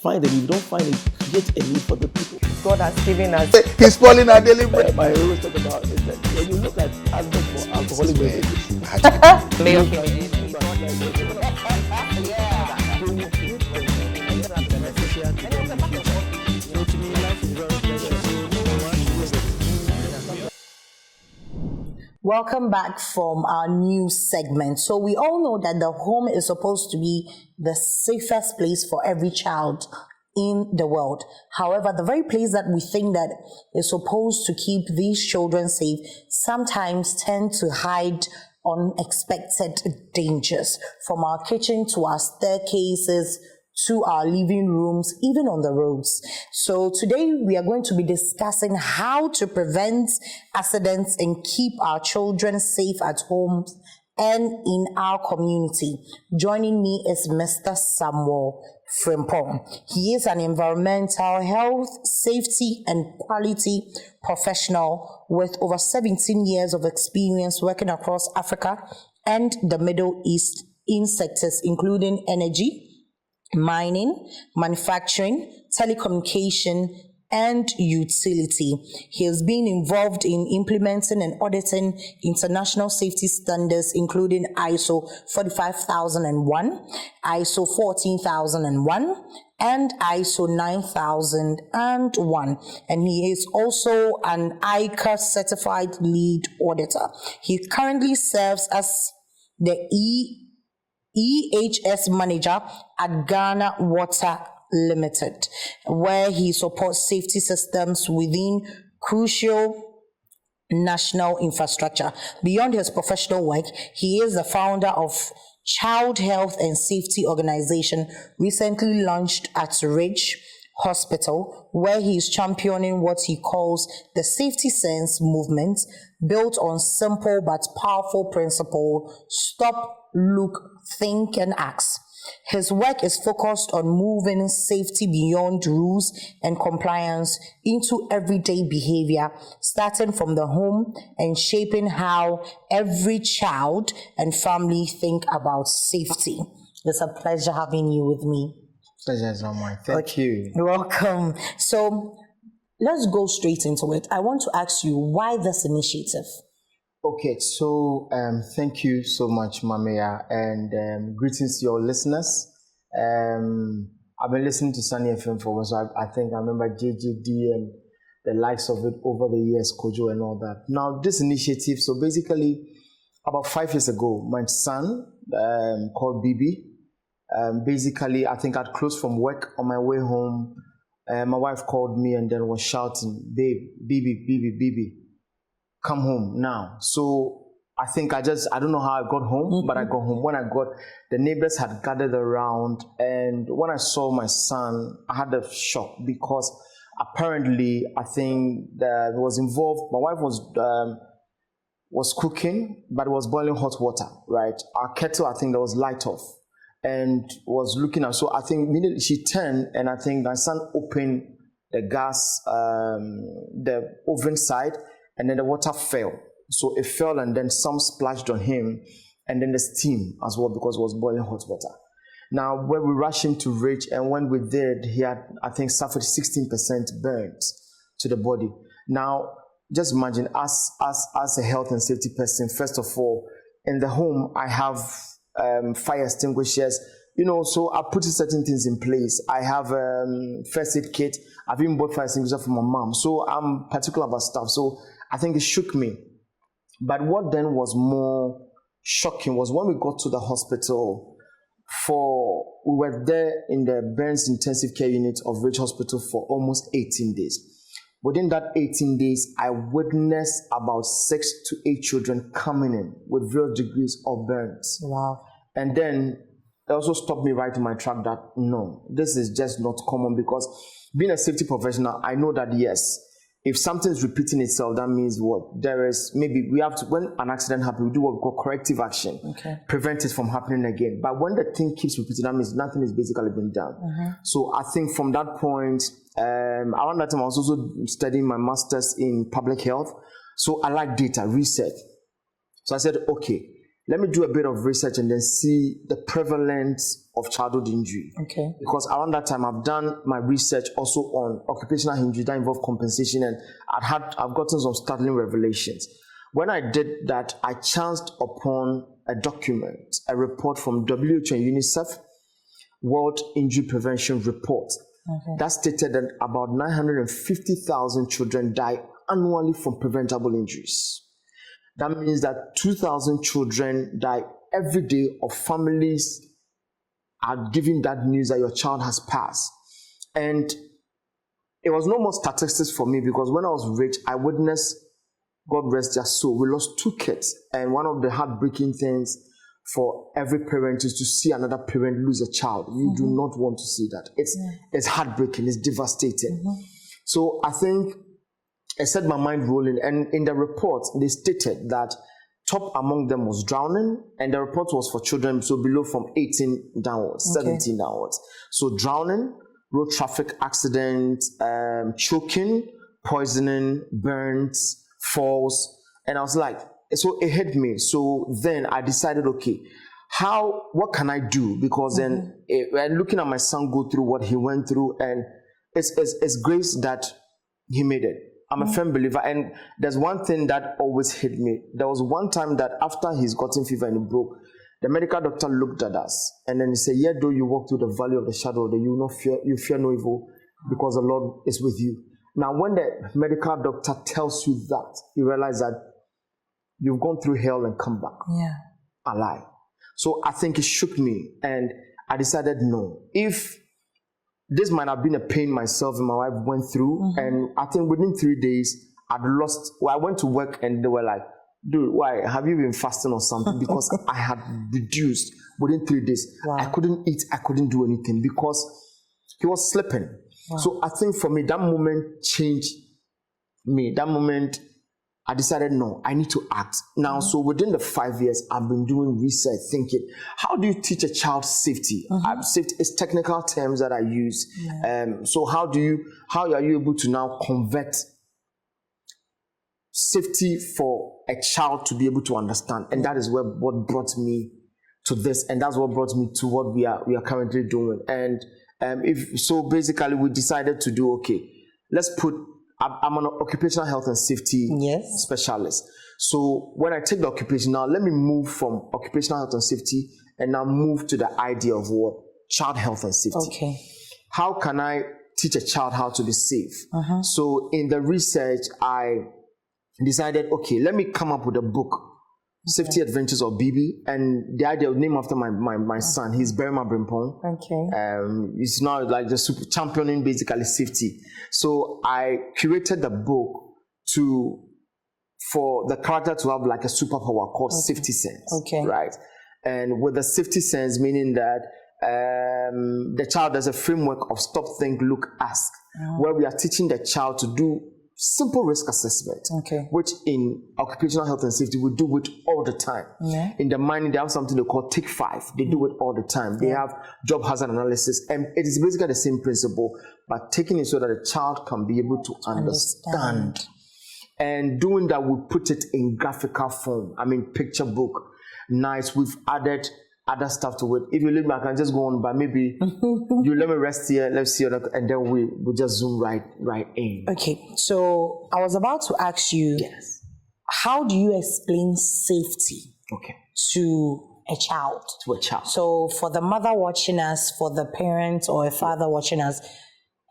find a need. If you don't find it, create a need for the people. God has given us. He's spoiling our daily bread. I always talk about is that when you look at adverts for alcoholic beverages, Welcome back from our new segment. So we all know that the home is supposed to be the safest place for every child in the world. However, the very place that we think that is supposed to keep these children safe sometimes tend to hide unexpected dangers, from our kitchen to our staircases to our living rooms, even on the roads. So today we are going to be discussing how to prevent accidents and keep our children safe at home and in our community. Joining me is Mr. Samuel Frimpong. He is an environmental health, safety, and quality professional with over 17 years of experience working across Africa and the Middle East in sectors including energy, mining, manufacturing, telecommunication, and utility. He has been involved in implementing and auditing international safety standards, including ISO 45001, ISO 14001, and ISO 9001. And he is also an ICA certified lead auditor. He currently serves as the EHS manager at Ghana Water Limited, where he supports safety systems within crucial national infrastructure. Beyond his professional work, he is the founder of Child Health and Safety Organization, recently launched at Ridge Hospital, where he is championing what he calls the Safety Sense movement, built on simple but powerful principle: stop, look, think, and act. His work is focused on moving safety beyond rules and compliance into everyday behavior, starting from the home and shaping how every child and family think about safety. It's a pleasure having you with me. Pleasure is all mine. Thank you. You're welcome. So let's go straight into it. I want to ask you, why this initiative? Okay, so thank you so much, Mamea, and greetings to your listeners. I've been listening to Sunny FM for a while, so I think I remember JJD and the likes of it over the years, Kojo and all that. Now, this initiative, so basically, about 5 years ago, my son, called Bibi, basically, I think I'd closed from work on my way home. My wife called me and then was shouting, "Babe, Bibi, come home now." So I think I don't know how I got home, but I got home. When I got, the neighbors had gathered around, and when I saw my son, I had a shock, because apparently I think that was involved. My wife was cooking, but it was boiling hot water, right? Our kettle, I think, that was light off, and was looking at. So I think immediately she turned, and I think my son opened the gas, the oven side, and then the water fell. So it fell, and then some splashed on him, and then the steam as well, because it was boiling hot water. Now, when we rushed him to Ridge, and when we did, he had, I think, suffered 16% burns to the body. Now, just imagine, as a health and safety person, first of all, in the home, I have fire extinguishers, so I put certain things in place. I have first aid kit. I've even bought fire extinguisher for my mom. So I'm particular about stuff. So I think it shook me. But what then was more shocking was when we got to the hospital we were there in the burns intensive care unit of Ridge Hospital for almost 18 days. Within that 18 days, I witnessed about 6 to 8 children coming in with various degrees of burns. Wow. And then it also stopped me right in my track that no, this is just not common, because being a safety professional, I know that yes, if something is repeating itself, that means what? There is, maybe we have to, when an accident happens, we do what we call corrective action, prevent it from happening again. But when the thing keeps repeating, that means nothing is basically being done. So I think from that point, around that time, I was also studying my master's in public health. So I like data, research. So I said, okay, let me do a bit of research and then see the prevalence of childhood injury. Okay. Because around that time, I've done my research also on occupational injury that involve compensation, and I've gotten some startling revelations. When I did that, I chanced upon a document, a report from WHO and UNICEF, World Injury Prevention Report, that stated that about 950,000 children die annually from preventable injuries. That means that 2,000 children die every day, of families are giving that news that your child has passed. And it was no more statistics for me, because when I was rich, I witnessed, God rest their soul, we lost 2 kids. And one of the heartbreaking things for every parent is to see another parent lose a child. You do not want to see that. It's heartbreaking, it's devastating. So I think it set my mind rolling, and in the report, they stated that top among them was drowning, and the report was for children, so below from 18 downwards, 17 downwards. So drowning, road traffic accidents, choking, poisoning, burns, falls, and I was like, so it hit me. So then I decided, okay, what can I do? Because then, looking at my son go through what he went through, and it's grace that he made it. I'm a firm believer, and there's one thing that always hit me. There was one time that after he's gotten fever and he broke, the medical doctor looked at us, and then he said, "Yet though you walk through the valley of the shadow, that you fear no evil, because the Lord is with you." Now, when the medical doctor tells you that, you realize that you've gone through hell and come back alive. So I think it shook me, and I decided, no, if this might have been a pain myself and my wife went through, and I think within 3 days, I went to work and they were like, "Dude, why? Have you been fasting or something?" Because I had reduced within 3 days. Wow. I couldn't eat, I couldn't do anything because he was slipping. Wow. So I think for me, that moment changed me. That moment, I decided, no, I need to act. Now, so within the 5 years, I've been doing research, thinking, how do you teach a child safety? Safety is technical terms that I use. So how are you able to now convert safety for a child to be able to understand? And that is what brought me to this, and that's what brought me to what we are currently doing. And basically, we decided to do, okay, I'm an occupational health and safety specialist. So when I take the occupation, now let me move from occupational health and safety and now move to the idea of what? Child health and safety. Okay. How can I teach a child how to be safe? So in the research, I decided, okay, let me come up with a book, Safety Adventures of Bibi, and the idea was named after my son. He's Berima Brimpong. Okay. He's now like the super championing basically safety. So I curated the book for the character to have like a superpower called Safety Sense. Okay. Right. And with the Safety Sense, meaning that the child has a framework of stop, think, look, ask, where we are teaching the child to do simple risk assessment, which in occupational health and safety we do it all the time. In the mining, they have something they call Take 5. They do it all the time. They have job hazard analysis, and it is basically the same principle, but taking it so that the child can be able to understand. And doing that, we put it in graphical form. I mean, picture book. Nice. We've added other stuff to it. If you leave me, I can just go on, but maybe you let me rest here, let's see, and then we just zoom right in. Okay, so I was about to ask you, how do you explain safety to a child? To a child. So for the mother watching us, for the parent or a father watching us,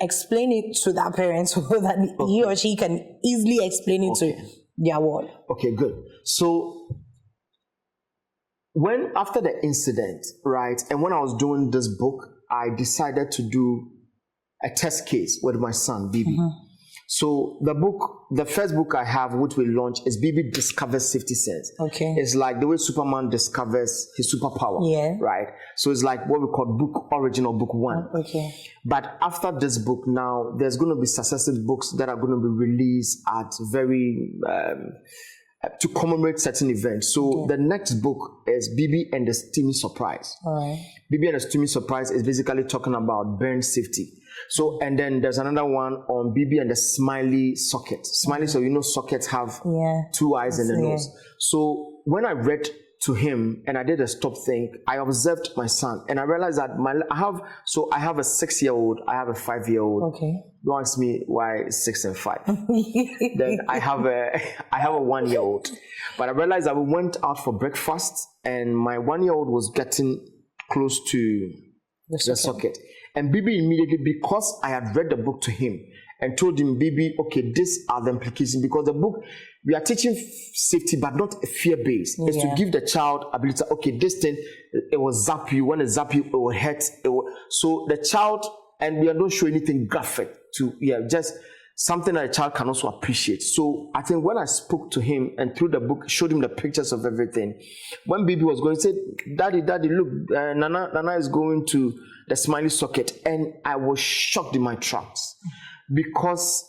explain it to that parent so that he or she can easily explain it to their world. Okay, good. So after the incident, right, and when I was doing this book, I decided to do a test case with my son, Bibi. So the first book I have, which we launched, is Bibi Discovers Safety Sense. Okay. It's like the way Superman discovers his superpower, right? So it's like what we call book origin or book 1. Okay. But after this book now, there's going to be successive books that are going to be released at very... to commemorate certain events. So the next book is Bibi and the Steamy Surprise. All right. Bibi and the Steamy Surprise is basically talking about burn safety. So, and then there's another one on Bibi and the Smiley Socket. Smiley, so you know sockets have 2 eyes and a nose. So when I read to him and I did a stop think, I observed my son and I realized that I have a 6-year-old, I have a 5-year-old. Okay. Don't ask me why 6 and 5. Then I have a 1-year-old. But I realized that we went out for breakfast and my 1-year-old was getting close to the socket. And Bibi immediately, because I had read the book to him and told him, Bibi, okay, these are the implications, because the book, we are teaching safety, but not fear-based. It's to give the child ability, okay, this thing, it will zap you. When it zap you, it will hurt. So the child, and we are not showing anything graphic just something that a child can also appreciate. So I think when I spoke to him and through the book, showed him the pictures of everything, when Bibi was going, he said, Daddy, look, Nana is going to the smiley socket. And I was shocked in my tracks because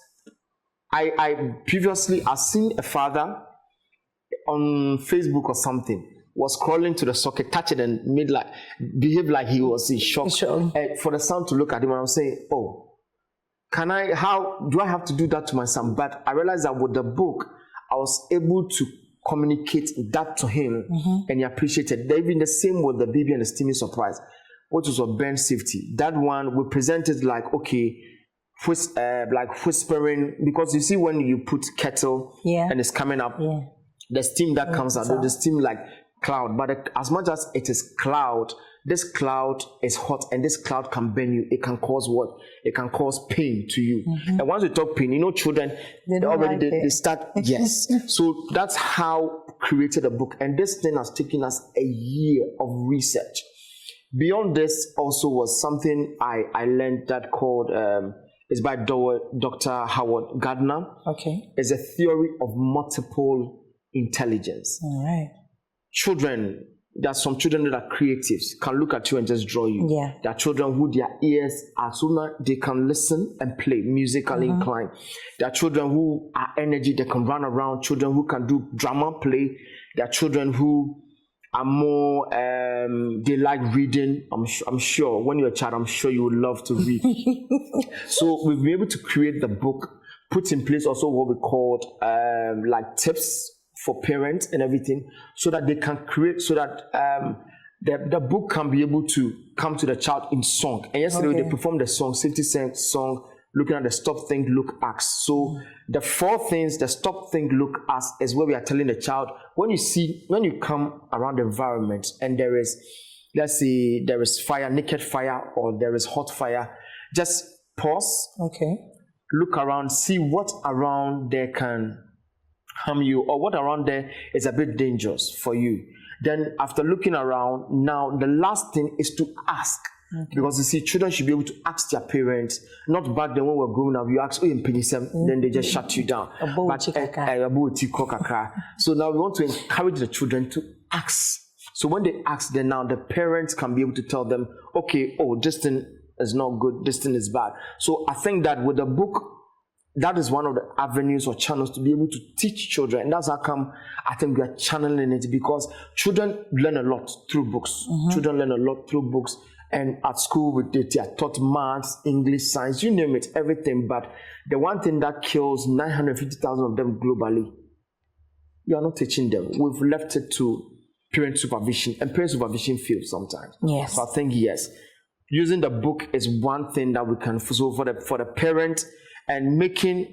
I previously, I've seen a father on Facebook or something, was crawling to the socket, touch it and behave like he was in shock. Sure. And for the son to look at him and I was saying, oh, how do I have to do that to my son? But I realized that with the book, I was able to communicate that to him and he appreciated it. Even the same with the baby and the steaming surprise, which was a burn safety. That one we presented like, okay, like whispering, because you see when you put kettle and it's coming up, the steam that comes out, the steam like cloud. But as much as it is cloud, this cloud is hot and this cloud can burn you. It can cause what? It can cause pain to you. And once we talk pain, children, they start, yes. So that's how I created a book. And this thing has taken us a year of research. Beyond this also was something I learned that called, it's by Dr. Howard Gardner. Okay. It's a theory of multiple intelligence. All right. Children, there are some children that are creatives, can look at you and just draw you. Yeah. There are children who their ears are so they can listen and play, musically inclined. There are children who are energy, they can run around. Children who can do drama play. There are children who are more, they like reading. I'm sure when you're a child, I'm sure you would love to read. So we've been able to create the book, put in place also what we called like tips for parents and everything, so that they can create, so that the book can be able to come to the child in song. And yesterday they performed the song, safety song, looking at the stop, think, look, act. So the 4 things, the stop, think, look, ask, is where we are telling the child, when you come around the environment and there is, let's say there is fire, naked fire, or there is hot fire, just pause. Okay. Look around, see what around there can harm you, or what around there is a bit dangerous for you. Then after looking around, now the last thing is to ask. Because you see, children should be able to ask their parents. Not back then when we were growing up, you ask, then they just shut you down. So now we want to encourage the children to ask. So when they ask, then now the parents can be able to tell them, okay, oh, this thing is not good, this thing is bad. So I think that with the book, that is one of the avenues or channels to be able to teach children. And that's how come I think we are channeling it, because children learn a lot through books. Children learn a lot through books. And at school, they are taught maths, English, science, you name it, everything. But the one thing that kills 950,000 of them globally, you are not teaching them. We've left it to parent supervision, and parent supervision fails sometimes. Yes. So I think, yes, using the book is one thing that we can, so for the parent, and making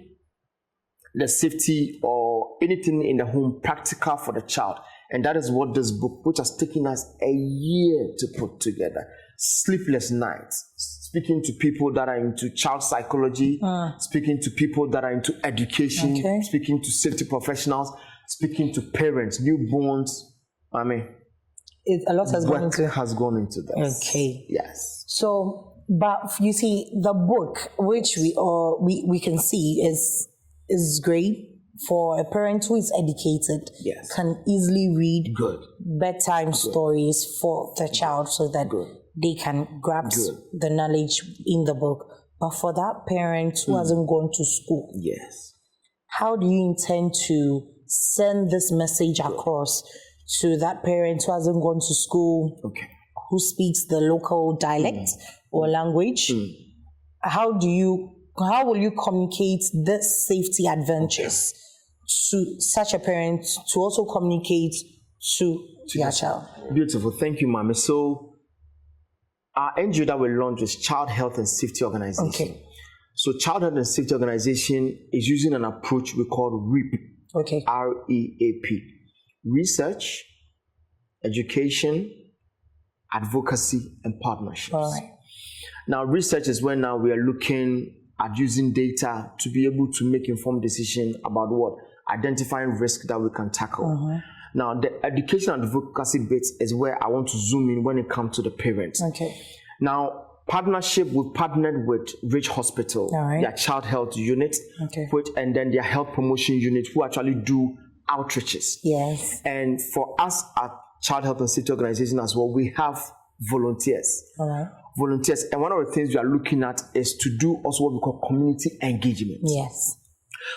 the safety or anything in the home practical for the child. And that is what this book, which has taken us a year to put together. Sleepless nights, speaking to people that are into child psychology, speaking to people that are into education, speaking to safety professionals, speaking to parents, newborns. I mean, a lot has gone into this. Okay. Yes. So, but you see, the book, which we can see is great for a parent who is educated, can easily read bedtime stories for the child, so that they can grasp the knowledge in the book. But for that parent who hasn't gone to school, how do you intend to send this message across to that parent who hasn't gone to school, who speaks the local dialect or language? How will you communicate this safety adventures to such a parent to also communicate to their child. Beautiful. Thank you, Mami. So our NGO that we launched is Child Health and Safety Organization. Okay. So Child Health and Safety Organization is using an approach we call REAP. Okay. REAP. Research, education, advocacy, and partnerships. All right. Now, research is when now we are looking at using data to be able to make informed decisions about what? Identifying risk that we can tackle. Now, the education and advocacy bit is where I want to zoom in when it comes to the parents. Okay. Now, partnership, we've partnered with Ridge Hospital, right. their child health unit, okay. and then their health promotion unit, who actually do outreaches. Yes. And for us at Child Health and Safety Organization as well, we have volunteers. All right. Volunteers. And one of the things we are looking at is to do also what we call community engagement. Yes.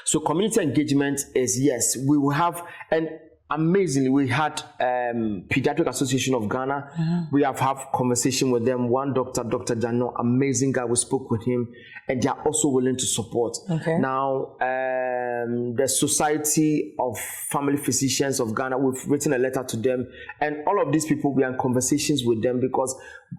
So community engagement is, yes, we will have, and amazingly, we had Pediatric Association of Ghana. We have had conversation with them. One doctor, Dr. Dano, amazing guy. We spoke with him, and they are also willing to support. Okay. Now, the Society of Family Physicians of Ghana, we've written a letter to them, and all of these people, we are in conversations with them because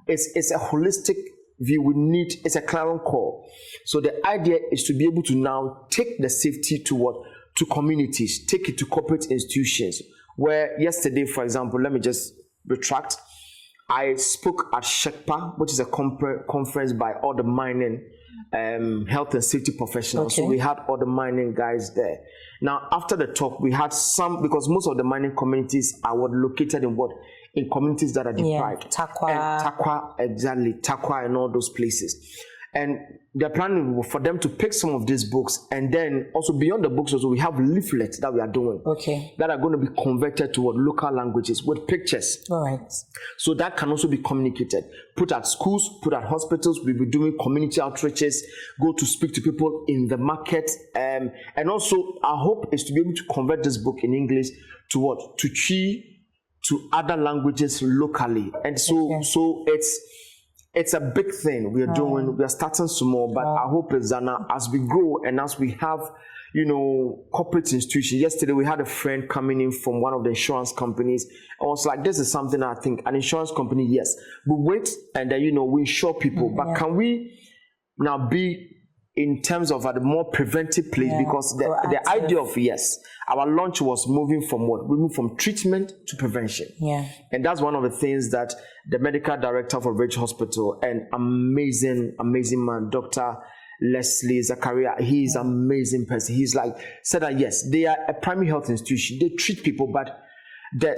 it's a holistic view. We need, it's a clarion call. So the idea is to be able to now take the safety to what? To communities, take it to corporate institutions. Where yesterday, for example, let me just retract. I spoke at SHECPA, which is a conference by all the mining health and safety professionals. Okay. So we had all the mining guys there. Now, after the talk, we had some, because most of the mining communities are located in what? In communities that are deprived. Takwa. And Takwa, exactly. Takwa and all those places. And they're planning for them to pick some of these books, and then also beyond the books, also we have leaflets that we are doing. Okay. That are going to be converted to what? Local languages with pictures. All right. So that can also be communicated. Put at schools, put at hospitals. We'll be doing community outreaches. Go to speak to people in the market, and also our hope is to be able to convert this book in English to what? To Chi, to other languages locally, and so it's a big thing we are doing. We are starting small, but our hope is that now as we grow and as we have, corporate institutions. Yesterday we had a friend coming in from one of the insurance companies. I was like, this is something I think an insurance company, yes, we wait and then we insure people, but can we now be in terms of a more preventive place? Because the idea of our launch was moving from what? We moved from treatment to prevention. Yeah. And that's one of the things that the medical director for Ridge Hospital, an amazing man, Dr. Leslie Zakaria, he's an amazing person. He's said that yes, they are a primary health institution. They treat people, but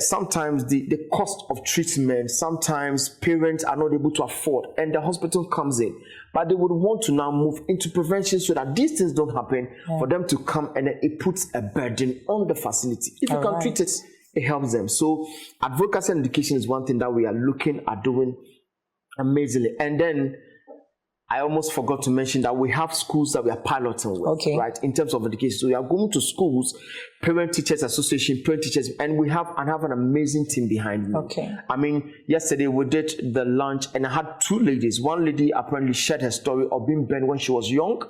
sometimes the cost of treatment, sometimes parents are not able to afford, and the hospital comes in. But they would want to now move into prevention so that these things don't happen, for them to come, and then it puts a burden on the facility. If you can treat it, it helps them. So advocacy and education is one thing that we are looking at doing amazingly. And then I almost forgot to mention that we have schools that we are piloting with, right, in terms of education. So we are going to schools, parent teachers association, parent teachers, and we have an amazing team behind me. Okay. I mean, yesterday we did the lunch, and I had two ladies. One lady apparently shared her story of being burned when she was young,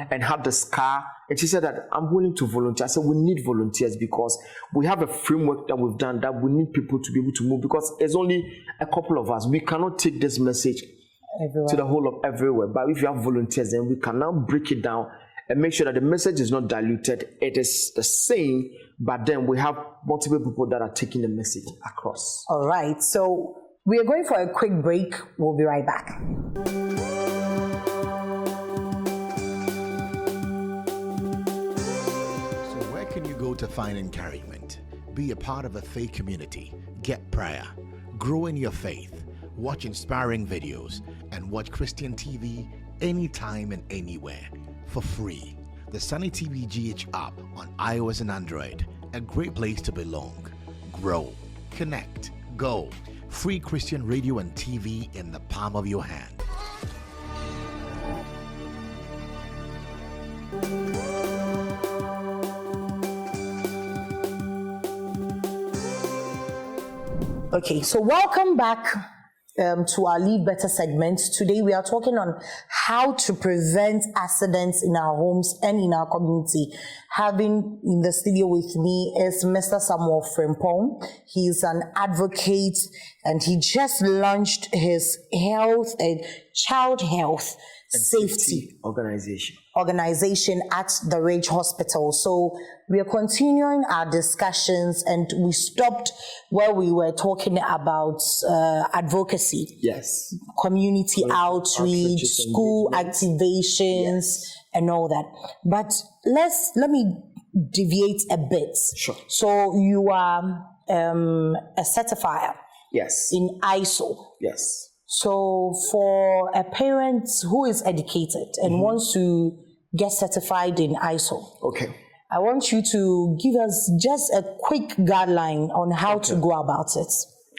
and had the scar. And she said that I'm willing to volunteer. I said we need volunteers because we have a framework that we've done that we need people to be able to move, because there's only a couple of us. We cannot take this message everywhere, to the whole of everywhere. But if you have volunteers, then we can now break it down and make sure that the message is not diluted. It is the same, but then we have multiple people that are taking the message across. All right. So we are going for a quick break. We'll be right back. So where can you go to find encouragement? Be a part of a faith community. Get prayer. Grow in your faith. Watch inspiring videos and watch Christian TV anytime and anywhere for free. The Sunny TV GH app on iOS and Android, a great place to belong, grow, connect, go. Free Christian radio and TV in the palm of your hand. Okay, so welcome back. to our Lead Better segment. Today we are talking on how to prevent accidents in our homes and in our community. Having in the studio with me is Mr. Samuel Frimpong. He's an advocate and he just launched his health and child health safety organization at the Ridge Hospital. So we are continuing our discussions, and we stopped where we were talking about advocacy. Yes. Community outreach, school activations, and all that. But let me deviate a bit. Sure. So you are a certifier. Yes. In ISO. Yes. So for a parent who is educated and wants to get certified in ISO, okay, I want you to give us just a quick guideline on how to go about it.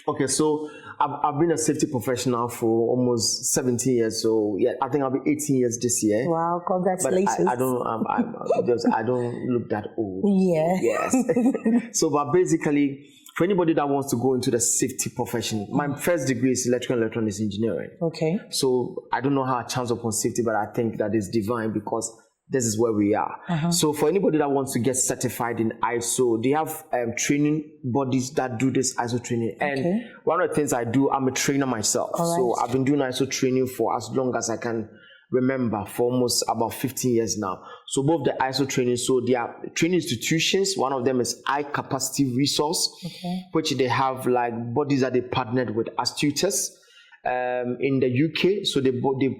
Okay, so I've been a safety professional for almost 17 years. So yeah, I think I'll be 18 years this year. Wow, congratulations! But I don't look that old. Yeah. Yes. So, but basically, for anybody that wants to go into the safety profession, my first degree is electrical and electronics engineering. Okay. So I don't know how I chance upon safety, but I think that is divine because this is where we are. So for anybody that wants to get certified in ISO, they have training bodies that do this ISO training. And one of the things I do, I'm a trainer myself. So I've been doing ISO training for as long as I can remember, for almost about 15 years now. So both the ISO training, so they are training institutions. One of them is High Capacity Resource, which they have like bodies that they partnered with as tutors. In the UK, so they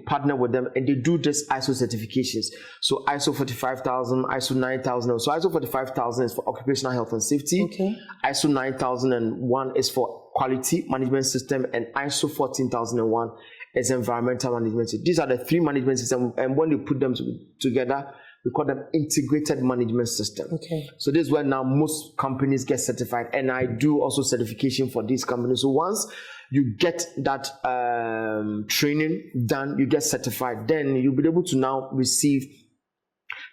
partner with them and they do this ISO certifications. So ISO 45000, ISO 9000. So ISO 45000 is for occupational health and safety. ISO 9001 is for quality management system, and ISO 14001 is environmental management system. These are the three management systems, and when you put them together, we call them integrated management system. So this is where now most companies get certified, and I do also certification for these companies. So once you get that training done, you get certified, then you'll be able to now receive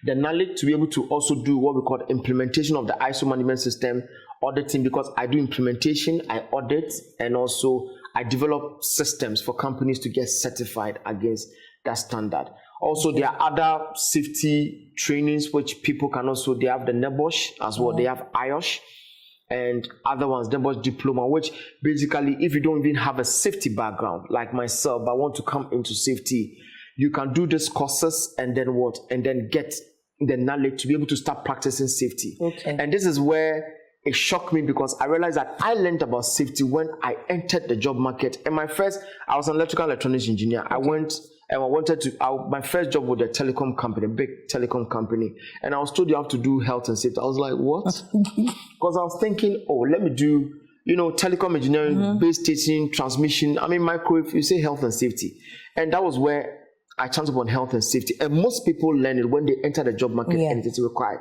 the knowledge to be able to also do what we call implementation of the ISO management system auditing, because I do implementation, I audit, and also I develop systems for companies to get certified against that standard. Also, there are other safety trainings which people can also, they have the NEBOSH as well, they have IOSH and other ones, NEBOSH diploma, which basically, if you don't even have a safety background, like myself, but want to come into safety, you can do these courses and then what? And then get the knowledge to be able to start practicing safety. And this is where it shocked me, because I realized that I learned about safety when I entered the job market. And I was an electrical and electronics engineer. I went and my first job with a telecom company, big telecom company. And I was told you have to do health and safety. I was like, what? Because I was thinking, let me do, telecom engineering, base station, transmission. I mean, microwave, you say health and safety. And that was where I chanced upon health and safety. And most people learn it when they enter the job market and it's required.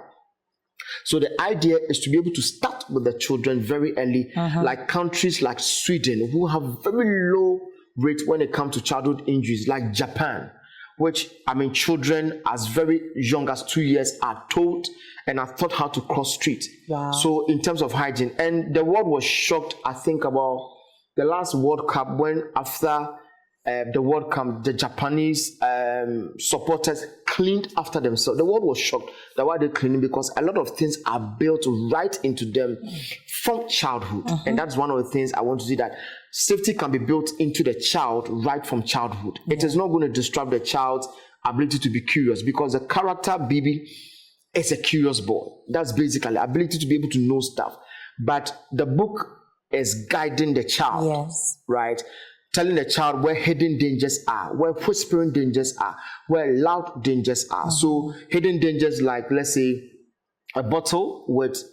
So the idea is to be able to start with the children very early, like countries like Sweden, who have very low rate when it comes to childhood injuries, like Japan, which, children as very young as 2 years are told and are taught how to cross street. So in terms of hygiene, and the world was shocked, I think, about the last World Cup, when after the World Cup, the Japanese supporters cleaned after themselves. The world was shocked that why they're cleaning, because a lot of things are built right into them from childhood. And that's one of the things I want to see, that safety can be built into the child right from childhood. It is not going to disrupt the child's ability to be curious, because the character Bibi is a curious boy. That's basically ability to be able to know stuff. But the book is guiding the child, right? Telling the child where hidden dangers are, where whispering dangers are, where loud dangers are. So hidden dangers, like, let's say, a bottle with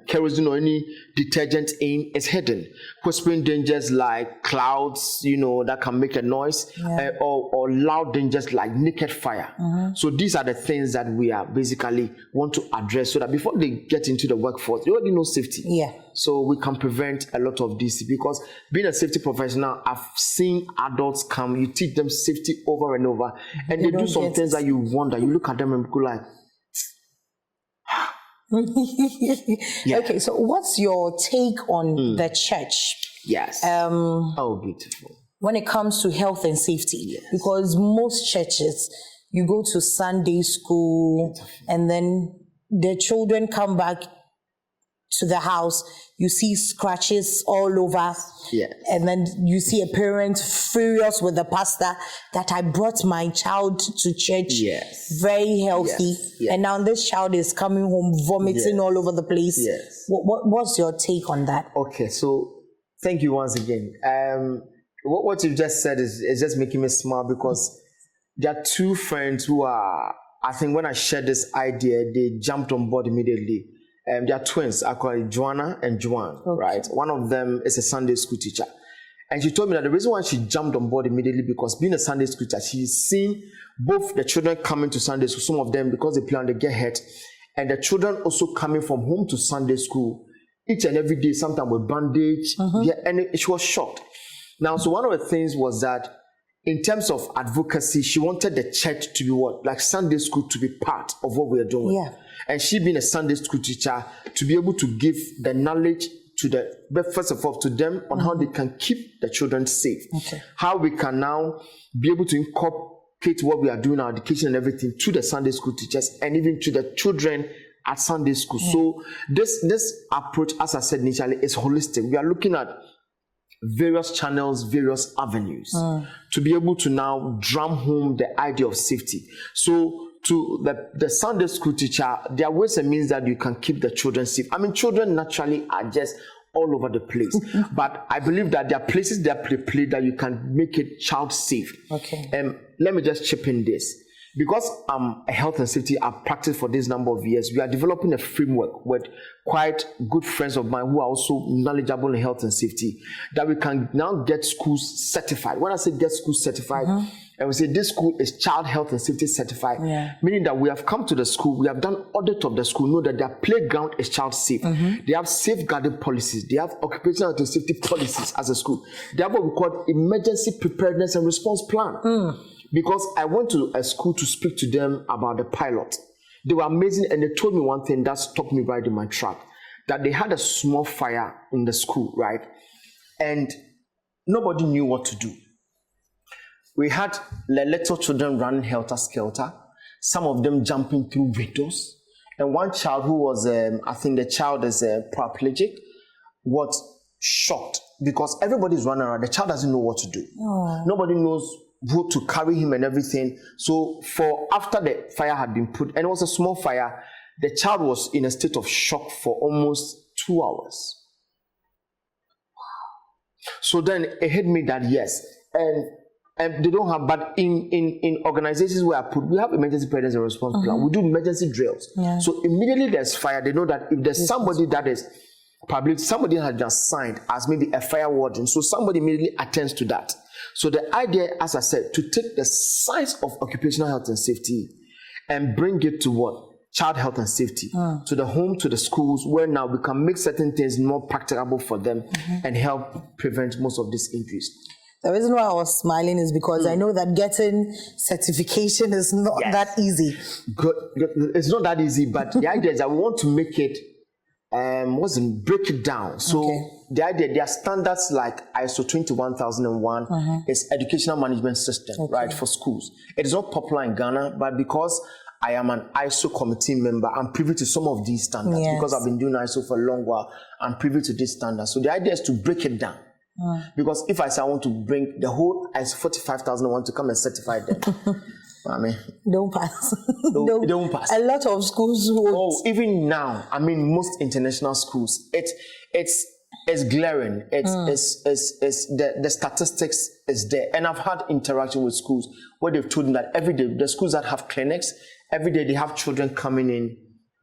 kerosene or any detergent in is hidden. Whispering dangers like clouds, that can make a noise, or loud dangers like naked fire. So these are the things that we are basically want to address, so that before they get into the workforce, they already know safety. So we can prevent a lot of this, because being a safety professional, I've seen adults come, you teach them safety over and over, and they do some things that you wonder, you look at them and go like, Okay, so what's your take on the church? Oh, beautiful. when it comes to health and safety, because most churches, you go to Sunday school and then the children come back to the house, you see scratches all over, and then you see a parent furious with the pastor that I brought my child to church, very healthy, and now this child is coming home vomiting all over the place. What's your take on that? Okay, so thank you once again. What you've just said is just making me smile, because there are two friends who are, I think when I shared this idea, they jumped on board immediately. They are twins. I call it Joanna and Joan, right? One of them is a Sunday school teacher. And she told me that the reason why she jumped on board immediately, because being a Sunday school teacher, she's seen both the children coming to Sunday school, some of them because they play and they get hurt, and the children also coming from home to Sunday school each and every day, sometimes with bandage. And she was shocked. Now, so one of the things was that in terms of advocacy, she wanted the church to be what? Like Sunday school to be part of what we're doing. And she being a Sunday school teacher, to be able to give the knowledge to first of all, to them on how they can keep the children safe. How we can now be able to incorporate what we are doing, our education and everything, to the Sunday school teachers and even to the children at Sunday school. So this approach, as I said initially, is holistic. We are looking at various channels, various avenues to be able to now drum home the idea of safety. So to the Sunday school teacher, there are ways and means that you can keep the children safe. I mean, children naturally are just all over the place. But I believe that there are places that play that you can make it child safe. Let me just chip in this. Because I'm a health and safety, I've practiced for this number of years, we are developing a framework with quite good friends of mine who are also knowledgeable in health and safety, that we can now get schools certified. When I say get schools certified, and we say this school is child health and safety certified, meaning that we have come to the school, we have done audit of the school, know that their playground is child safe. They have safeguarding policies, they have occupational health and safety policies as a school. They have what we call emergency preparedness and response plan. Because I went to a school to speak to them about the pilot. They were amazing, and they told me one thing that stopped me right in my track, that they had a small fire in the school, right? And nobody knew what to do. We had the little children running helter-skelter, some of them jumping through windows, and one child who was, I think the child is paraplegic, was shocked because everybody's running around. The child doesn't know what to do. Nobody knows who to carry him and everything. So after the fire had been put, and it was a small fire, the child was in a state of shock for almost 2 hours. So then it hit me that yes, and they don't have, but in organizations where we have emergency preparedness and response plan, we do emergency drills. So immediately there's fire, they know that if there's somebody that is probably somebody has just signed as maybe a fire warden, so somebody immediately attends to that. So the idea, as I said, to take the science of occupational health and safety and bring it to what? Child health and safety, to the home, to the schools, where now we can make certain things more practicable for them and help prevent most of these injuries. The reason why I was smiling is because I know that getting certification is not that easy. Good. It's not that easy, but the idea is that we want to make it, break it down. So the idea, there are standards like ISO 21001 is educational management system, right, for schools. It is not popular in Ghana, but because I am an ISO committee member, I'm privy to some of these standards. Because I've been doing ISO for a long while, I'm privy to these standards. So the idea is to break it down. Because if I say I want to bring the whole ISO 45001 to come and certify them, I mean, don't pass. Don't pass. A lot of schools won't. Oh, even now, I mean, most international schools, it's glaring. It's the statistics is there, and I've had interaction with schools where they've told me that every day, the schools that have clinics, every day they have children coming in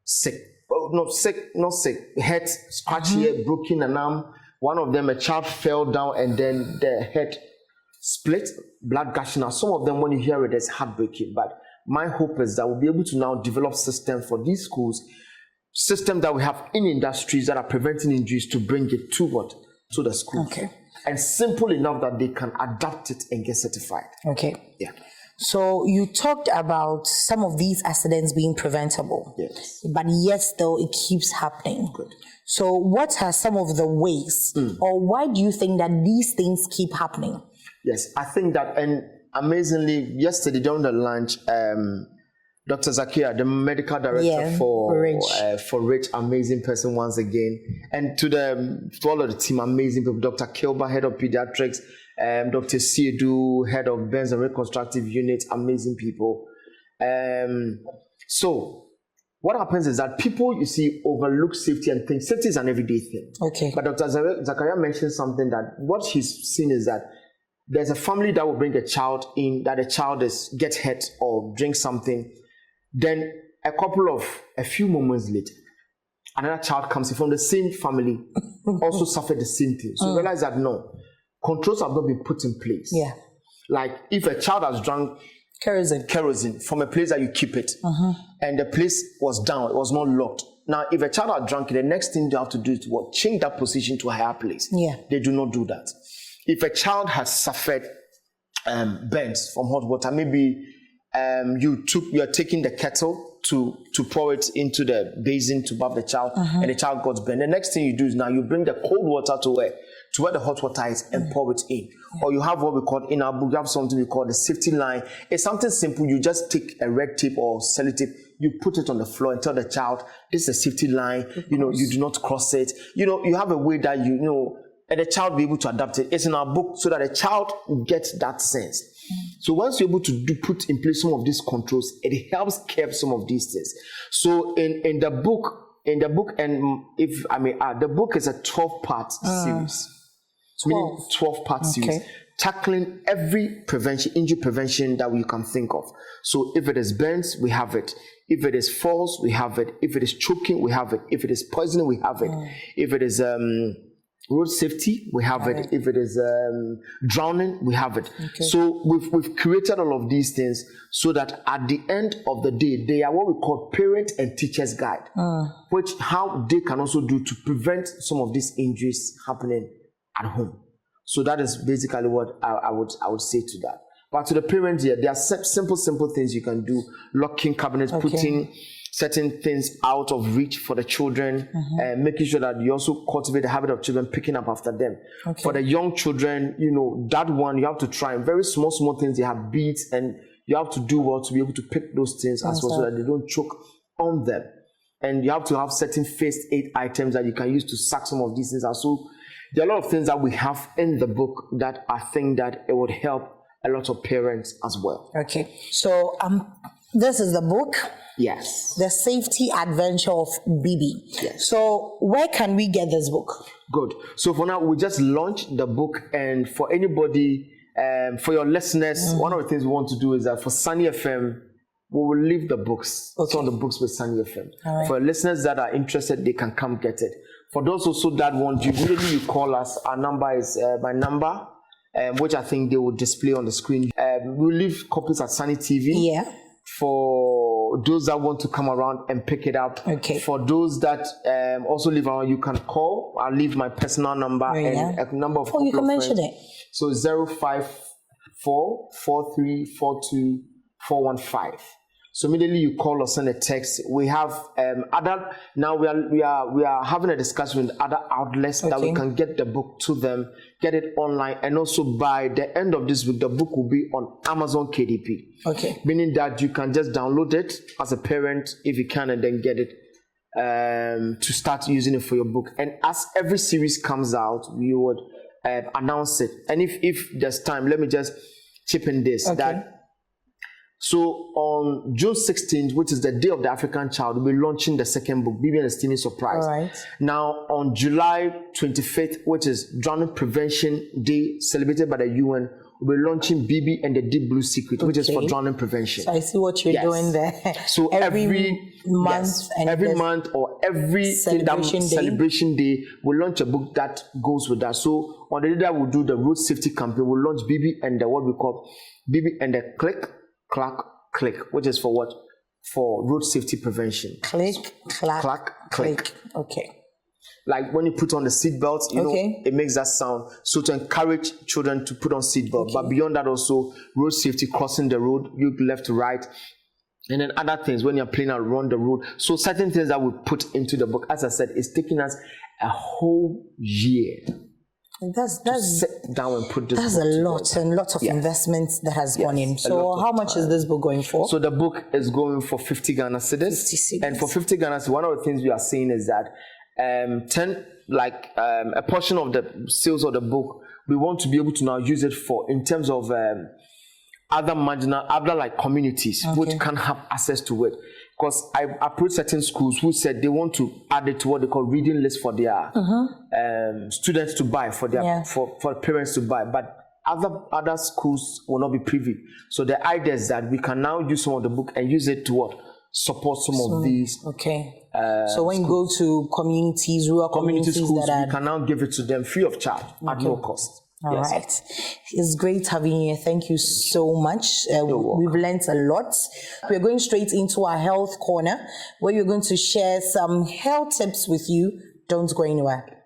sick. Well, not sick, head scratch here, broken an arm. One of them, a child fell down and then the head split, blood gushing out. Some of them, when you hear it, it's heartbreaking. But my hope is that we'll be able to now develop systems for these schools, systems that we have in industries that are preventing injuries, to bring it to what? To the schools. Okay. And simple enough that they can adapt it and get certified. Okay. Yeah. So you talked about some of these accidents being preventable. Yes. But yet still it keeps happening. Good. So what are some of the ways, or why do you think that these things keep happening? Yes, I think that, and amazingly, yesterday during the lunch, Dr. Zakia, the medical director for Rich, amazing person once again, and to all of the team, amazing people. Dr. Kilba, head of pediatrics, Dr. Siedu, head of Burns and Reconstructive Unit, amazing people. So what happens is that people, you see, overlook safety and think safety is an everyday thing. Okay. But Dr. Zakaria mentioned something that what he's seen is that there's a family that will bring a child in, that a child gets hurt or drinks something. Then a few moments later, another child comes in from the same family, also suffered the same thing. So realize that no, controls have not been put in place. Yeah. Like if a child has drunk kerosene from a place that you keep it, and the place was down, it was not locked. Now, if a child has drunk it, the next thing you have to do is what? Change that position to a higher place. Yeah. They do not do that. If a child has suffered burns from hot water, maybe you're taking the kettle to pour it into the basin to bath the child, and the child got burned. The next thing you do is now you bring the cold water to where the hot water is and pour it in. Or you have what we call, in our book, you have something we call the safety line. It's something simple. You just take a red tape or sellotape, you put it on the floor and tell the child, this is a safety line, you do not cross it. You have a way that and the child be able to adapt it. It's in our book so that the child gets that sense. So once you're able to put in place some of these controls, it helps curb some of these things. So in the book, and if I may add, the book is a 12-part series. 12-part series, tackling every injury prevention that we can think of. So if it is burns, we have it. If it is falls, we have it. If it is choking, we have it. If it is poisoning, we have it. If it is road safety, we have it. If it is drowning, we have it. So we've created all of these things so that at the end of the day, they are what we call parent and teacher's guide, which how they can also do to prevent some of these injuries happening at home. So that is basically what I would say to that. But to the parents, there are simple things you can do: locking cabinets, putting certain things out of reach for the children, and making sure that you also cultivate the habit of children picking up after them. For the young children, that one you have to try very small things. They have beads, and you have to do well to be able to pick those things as well, so that they don't choke on them. And you have to have certain first aid items that you can use to suck some of these things out. So there are a lot of things that we have in the book that I think that it would help a lot of parents as well. Okay, so this is the book. Yes. The Safety Adventure of Bibi. Yes. So where can we get this book? Good. So for now, we just launched the book, and for anybody, for your listeners, one of the things we want to do is that for Sunny FM, we will leave the books. Some of the books with Sunny FM. Right. For listeners that are interested, they can come get it. For those also that want, you call us. Our number is my number, which I think they will display on the screen. We'll leave copies at Sunny TV. Yeah. For those that want to come around and pick it up. Okay. For those that also live around, you can call. I'll leave my personal number and a number of. Oh, you can mention it. So 054 4342 415. So immediately you call or send a text. We have now we are having a discussion with other outlets that we can get the book to them, get it online, and also by the end of this week, the book will be on Amazon KDP. Okay. Meaning that you can just download it as a parent if you can, and then get it to start using it for your book. And as every series comes out, we would announce it. And if there's time, let me just chip in this that. So on June 16th, which is the Day of the African Child, we'll be launching the second book, Bibi and the Steaming Surprise. All right. Now on July 25th, which is Drowning Prevention Day, celebrated by the UN, we'll be launching Bibi and the Deep Blue Secret, which is for drowning prevention. So I see what you're doing there. So every month, every month or every celebration day, we'll launch a book that goes with that. So on the day that we'll do the road safety campaign, we'll launch Bibi and the what we call Bibi and the Click, which is for what? For road safety prevention. Click. Okay. Like when you put on the seatbelt, you know, it makes that sound. So to encourage children to put on seatbelt. But beyond that also, road safety, crossing the road, look left to right. And then other things when you're playing around the road. So certain things that we put into the book, as I said, it's taking us a whole year Sit down and put this that's book a together. lot and lots of investments that has gone in. a So lot of how much is this book going for? So the book is going for 50 Ghana cedis. 50 cedis. And for 50 Ghana cedis, one of the things we are seeing is that a portion of the sales of the book, we want to be able to now use it for in terms of other marginal, other like communities which can have access to it. Because I approached certain schools who said they want to add it to what they call reading list for their students to buy, for their for parents to buy. But other schools will not be privy. So the idea is that we can now use some of the book and use it to support some of these. Okay. So when you go to communities, rural communities schools, that we can now give it to them free of charge at no cost. All right. It's great having you here. Thank you so much. We've learned a lot. We're going straight into our health corner where you're going to share some health tips with you. Don't go anywhere.